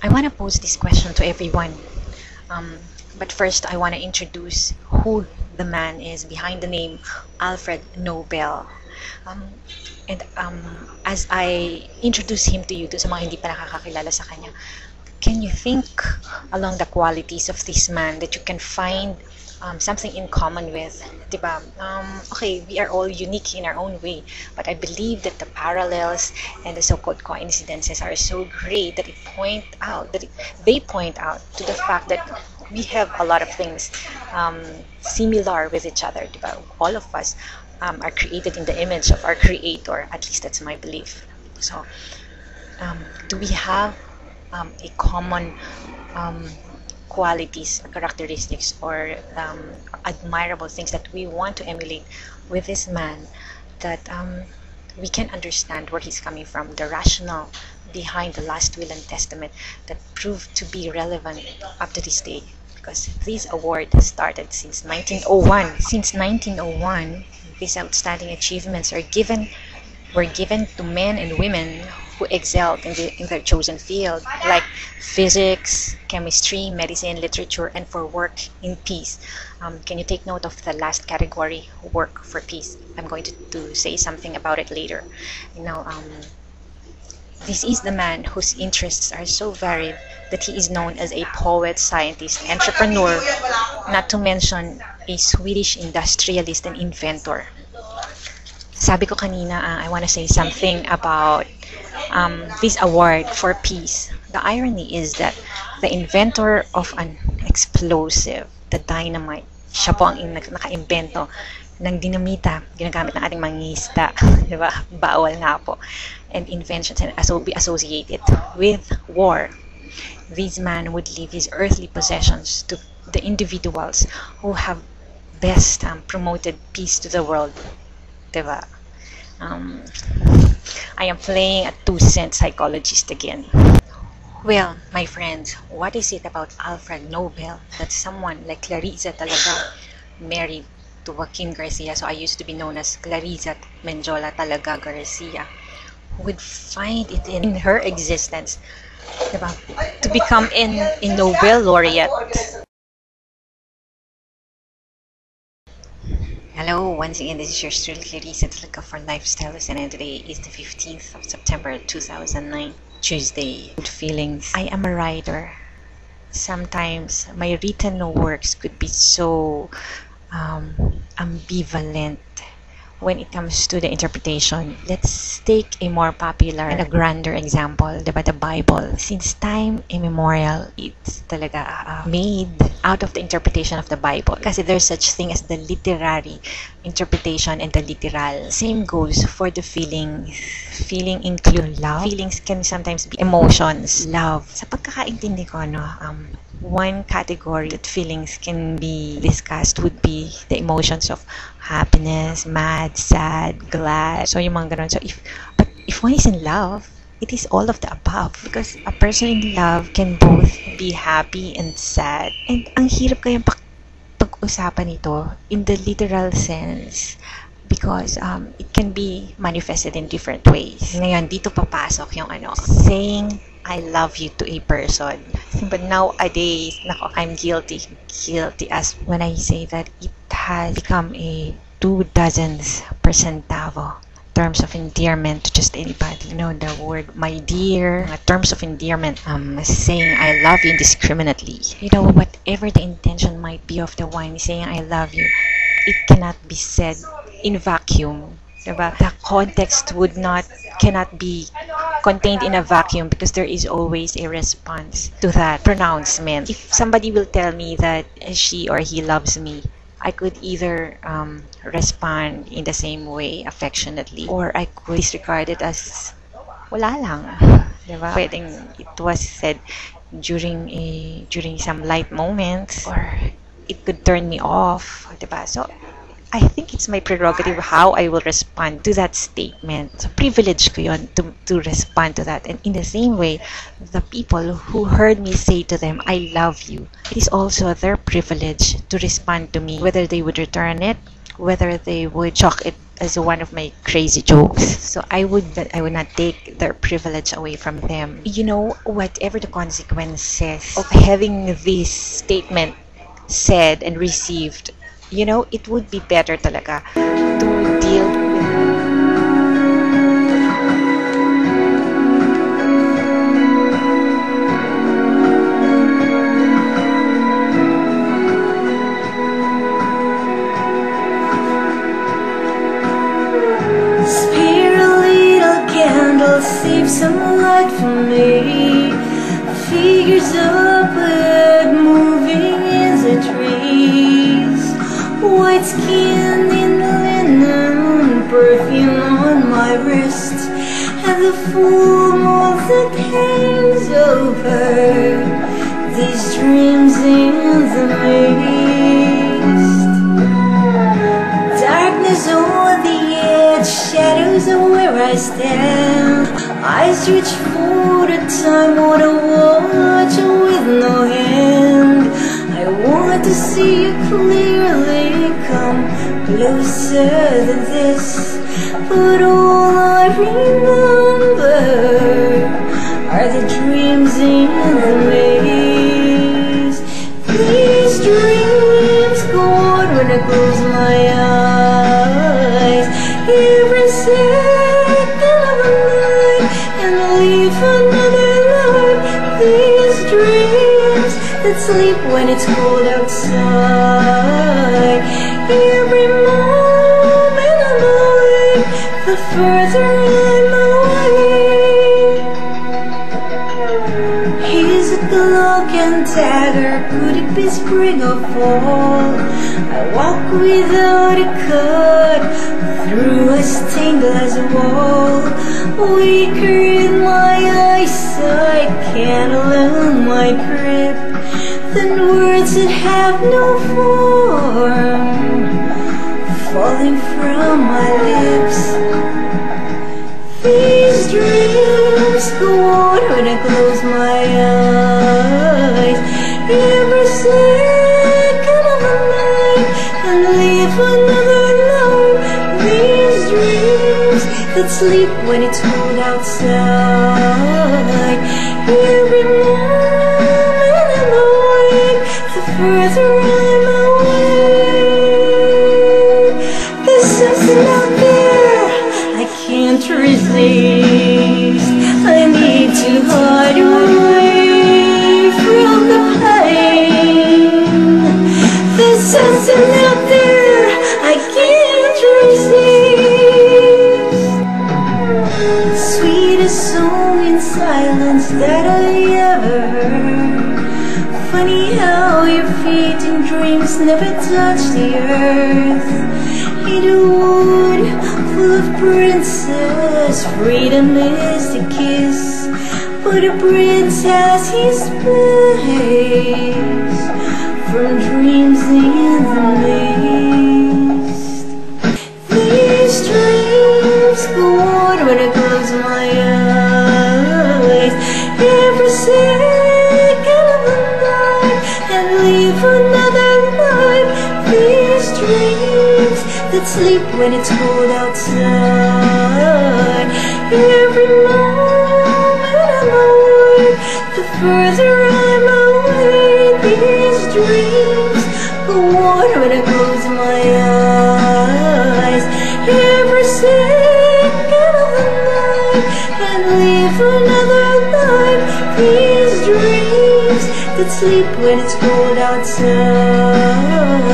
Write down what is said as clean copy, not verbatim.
I want to pose this question to everyone. Um, but first, I want to introduce who the man is behind the name Alfred Nobel. Um, and as I introduce him to you, to sa mga hindi pa nakakakilala sa kanya, can you think along the qualities of this man that you can find something in common with? Diba? Okay, we are all unique in our own way, but I believe that the parallels and the so-called coincidences are so great that they point out to the fact that we have a lot of things similar with each other. Diba? All of us are created in the image of our creator. At least that's my belief. So, do we have a common um, qualities, characteristics, or admirable things that we want to emulate with this man, that we can understand where he's coming from, the rationale behind the last will and testament that proved to be relevant up to this day? Because this award started since 1901. Since 1901, these outstanding achievements were given to men and women who excelled in their chosen field, like physics, chemistry, medicine, literature, and for work in peace. Can you take note of the last category, work for peace? I'm going to say something about it later. You know, this is the man whose interests are so varied that he is known as a poet, scientist, entrepreneur, not to mention a Swedish industrialist and inventor. Sabi ko kanina, I want to say something about this award for peace. The irony is that the inventor of an explosive, the dynamite, siya po ang naka-invento ng dinamita, ginagamit ng ating mangingisda, di ba? Bawal nga po. And inventions and be associated with war. This man would leave his earthly possessions to the individuals who have best promoted peace to the world. Diba? I am playing a 2-cent psychologist again. Well, my friends, what is it about Alfred Nobel that someone like Clarissa talaga married to Joaquin Garcia? So I used to be known as Clarissa Menjola talaga Garcia, who would find it in her existence, diba, to become a Nobel laureate. Hello, once again, this is your truly Clarissa talaga for Lifestyles, and today is the 15th of September 2009, Tuesday. Good feelings. I am a writer. Sometimes my written works could be so ambivalent when it comes to the interpretation. Let's take a more popular and a grander example, diba, the Bible. Since time immemorial, it's talaga made out of the interpretation of the Bible. Kasi there's such thing as the literary interpretation and the literal. Same goes for the feelings. Feeling include love. Feelings can sometimes be emotions, love. Sa pagkakaintindi ko, one category that feelings can be discussed would be the emotions of happiness, mad, sad, glad. So yung mga ganun. So if one is in love, it is all of the above, because a person in love can both be happy and sad. And ang hirap kayang pag-usapan ito in the literal sense, because it can be manifested in different ways. Ngayon, dito papasok yung saying I love you to a person. But nowadays, I'm guilty as when I say that it has become a 24 percentavo terms of endearment to just anybody. You know, the word my dear, terms of endearment, saying I love you indiscriminately. You know, whatever the intention might be of the one saying I love you, it cannot be said in vacuum. Diba? The context cannot be contained in a vacuum, because there is always a response to that pronouncement. If somebody will tell me that she or he loves me, I could either respond in the same way, affectionately, or I could disregard it as wala lang. Diba? Pwedeng it was said during some light moments, or it could turn me off. Diba? So I think it's my prerogative how I will respond to that statement. So, privilege ko yun to respond to that. And in the same way, the people who heard me say to them, I love you, it is also their privilege to respond to me, whether they would return it, whether they would chalk it as one of my crazy jokes. So I would not take their privilege away from them. You know, whatever the consequences of having this statement said and received, you know, it would be better talaga to deal with. Save some light for me. Figures of blood moving in the trees. White skin in the linen, perfume on my wrist, and the full moon that hangs over these dreams in the mist. Darkness on the edge, shadows are where I stand. I stretch for the time on a watch with no hand. I want to see you clearly, come closer than this. But all I remember are the dreams in the maze. These dreams go on when I close my eyes. Every second of the night, and leave another life. These dreams that sleep when it's cold outside. Every moment I'm awake, the further I'm away. Is it the lock and dagger? Could it be spring or fall? I walk without a cut through a stained glass wall. Weaker in my eyesight, can't learn my grip. Then words that have no form falling from my lips. These dreams go on when I close my eyes. Every second of the night, and live another life. These dreams that sleep when it's cold outside. Every moment I'm awake, the further I'm away. There's something out there I can't resist. I need to hide away from the pain. There's something out there I can't resist. Sweetest song in silence that I ever heard. Funny how your feet in dreams never touch the earth. In a wood full of princes, freedom is the kiss. But a prince has his place from dreams in the mist. These dreams go on when I close my eyes. Every second of the night, and live another life. These dreams that sleep when it's cold outside. Every moment I'm awake, the further I'm away. These dreams go on when I close my eyes. Every second of the night, and live another life. These dreams that sleep when it's cold outside.